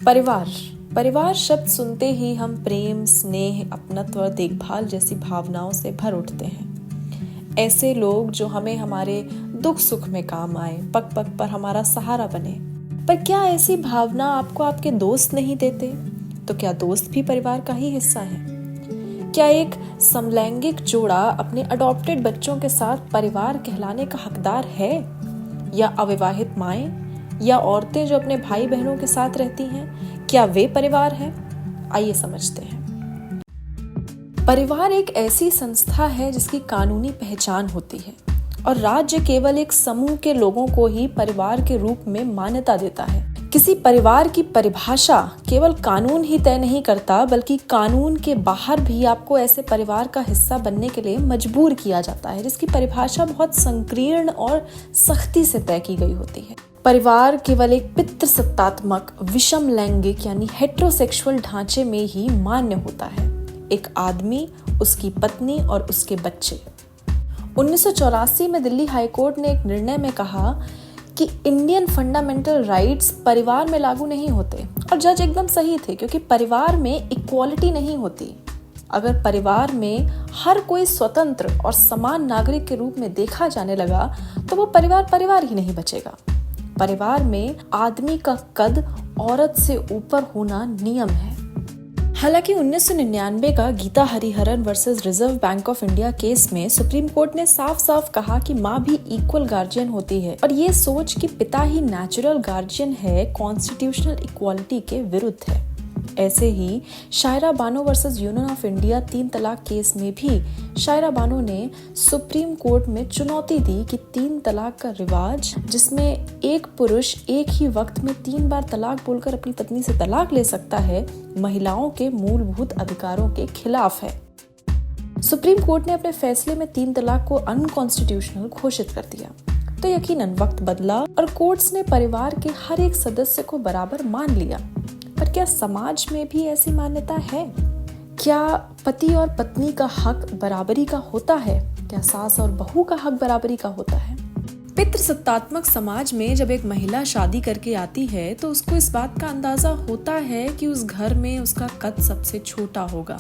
परिवार परिवार शब्द सुनते ही हम प्रेम, स्नेह, अपनत्व और देखभाल जैसी भावनाओं से भर उठते हैं। ऐसे लोग जो हमें हमारे दुख सुख में काम आए, पग पग पर हमारा सहारा बने। पर क्या ऐसी भावना आपको आपके दोस्त नहीं देते? तो क्या दोस्त भी परिवार का ही हिस्सा है? क्या एक समलैंगिक जोड़ा अपने अडॉप्टेड बच्चों के साथ परिवार कहलाने का हकदार है? या अविवाहित माएं या औरतें जो अपने भाई बहनों के साथ रहती हैं, क्या वे परिवार हैं? आइए समझते हैं। परिवार एक ऐसी संस्था है जिसकी कानूनी पहचान होती है और राज्य केवल एक समूह के लोगों को ही परिवार के रूप में मान्यता देता है। किसी परिवार की परिभाषा केवल कानून ही तय नहीं करता, बल्कि कानून के बाहर भी आपको ऐसे परिवार का हिस्सा बनने के लिए मजबूर किया जाता है, जिसकी परिभाषा बहुत संकीर्ण और सख्ती से तय की गई होती है। परिवार केवल एक पितृसत्तात्मक विषम लैंगिक यानी हेटेरोसेक्सुअल ढांचे में ही मान्य होता है। एक आदमी, उसकी पत्नी और उसके बच्चे। 1984 में दिल्ली हाईकोर्ट ने एक निर्णय में कहा कि इंडियन फंडामेंटल राइट्स परिवार में लागू नहीं होते, और जज एकदम सही थे, क्योंकि परिवार में इक्वालिटी नहीं होती। अगर परिवार में हर कोई स्वतंत्र और समान नागरिक के रूप में देखा जाने लगा तो वो परिवार ही नहीं बचेगा। परिवार में आदमी का कद औरत से ऊपर होना नियम है। हालांकि 1999 का Geeta Hariharan versus Reserve Bank of India case में सुप्रीम कोर्ट ने साफ साफ कहा कि माँ भी इक्वल गार्जियन होती है, और ये सोच कि पिता ही नेचुरल गार्जियन है कॉन्स्टिट्यूशनल इक्वालिटी के विरुद्ध है। ऐसे ही Shayara Bano versus union of India 3 तलाक केस में भी शायरा बानो ने सुप्रीम कोर्ट में चुनौती दी कि 3 तलाक का रिवाज, जिसमें एक पुरुष एक ही वक्त में 3 बार तलाक बोलकर अपनी पत्नी से तलाक ले सकता है, महिलाओं के मूलभूत अधिकारों के खिलाफ है। सुप्रीम कोर्ट ने अपने फैसले में 3 तलाक को अनकॉन्स्टिट्यूशनल घोषित कर दिया। तो यकीनन वक्त बदला और कोर्ट्स ने परिवार के हर एक सदस्य को बराबर मान लिया। पर क्या समाज में भी ऐसी मान्यता है? क्या पति और पत्नी का हक बराबरी का होता है? क्या सास और बहू का हक बराबरी का होता है? पितृसत्तात्मक समाज में जब एक महिला शादी करके आती है तो उसको इस बात का अंदाजा होता है कि उस घर में उसका कद सबसे छोटा होगा।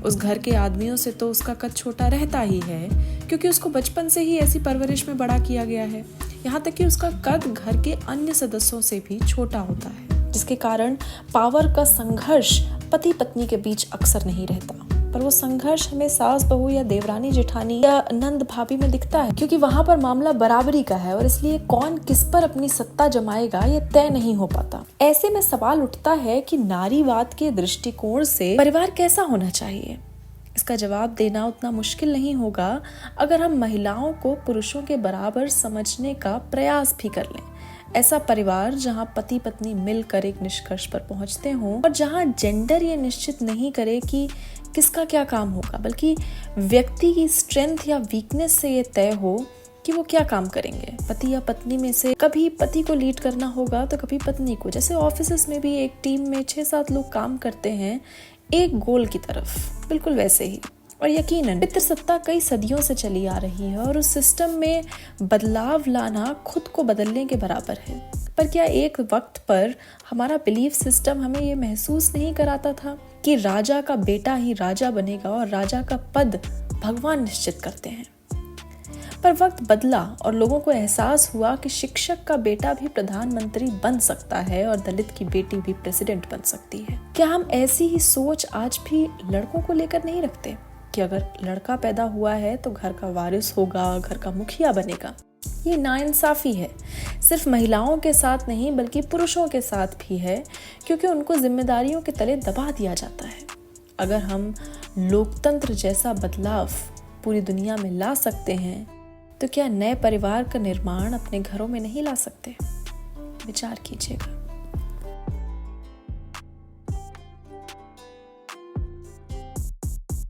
उस घर के आदमियों से तो उसका कद छोटा रहता ही है, क्योंकि उसको बचपन से ही ऐसी परवरिश में बड़ा किया गया है। यहाँ तक कि उसका कद घर के अन्य सदस्यों से भी छोटा होता है, जिसके कारण पावर का संघर्ष पति पत्नी के बीच अक्सर नहीं रहता। पर वो संघर्ष हमें सास बहू या देवरानी जेठानी या नंद भाभी में दिखता है, क्योंकि वहां पर मामला बराबरी का है और इसलिए कौन किस पर अपनी सत्ता जमाएगा ये तय नहीं हो पाता। ऐसे में सवाल उठता है कि नारीवाद के दृष्टिकोण से परिवार कैसा होना चाहिए? इसका जवाब देना उतना मुश्किल नहीं होगा अगर हम महिलाओं को पुरुषों के बराबर समझने का प्रयास भी कर लें। ऐसा परिवार जहां पति पत्नी मिलकर एक निष्कर्ष पर पहुंचते हों और जहां जेंडर ये निश्चित नहीं करे कि किसका क्या काम होगा, बल्कि व्यक्ति की स्ट्रेंथ या वीकनेस से ये तय हो कि वो क्या काम करेंगे। पति या पत्नी में से कभी पति को लीड करना होगा तो कभी पत्नी को। जैसे ऑफिस में भी एक टीम में 6-7 लोग काम करते हैं एक गोल की तरफ, बिल्कुल वैसे ही। और यकीनन पितृसत्ता कई सदियों से चली आ रही है और उस सिस्टम में बदलाव लाना खुद को बदलने के बराबर है। पर क्या एक वक्त पर हमारा बिलीफ सिस्टम हमें ये महसूस नहीं कराता था कि राजा का बेटा ही राजा बनेगा और राजा का पद भगवान निश्चित करते हैं? पर वक्त बदला और लोगों को एहसास हुआ कि शिक्षक का बेटा भी प्रधानमंत्री बन सकता है और दलित की बेटी भी प्रेसिडेंट बन सकती है। क्या हम ऐसी ही सोच आज भी लड़कों को लेकर नहीं रखते कि अगर लड़का पैदा हुआ है तो घर का वारिस होगा, घर का मुखिया बनेगा? ये नाइंसाफी है। सिर्फ महिलाओं के साथ नहीं बल्कि पुरुषों के साथ भी है, क्योंकि उनको जिम्मेदारियों के तले दबा दिया जाता है। अगर हम लोकतंत्र जैसा बदलाव पूरी दुनिया में ला सकते हैं तो क्या नए परिवार का निर्माण अपने घरों में नहीं ला सकते? विचार कीजिएगा।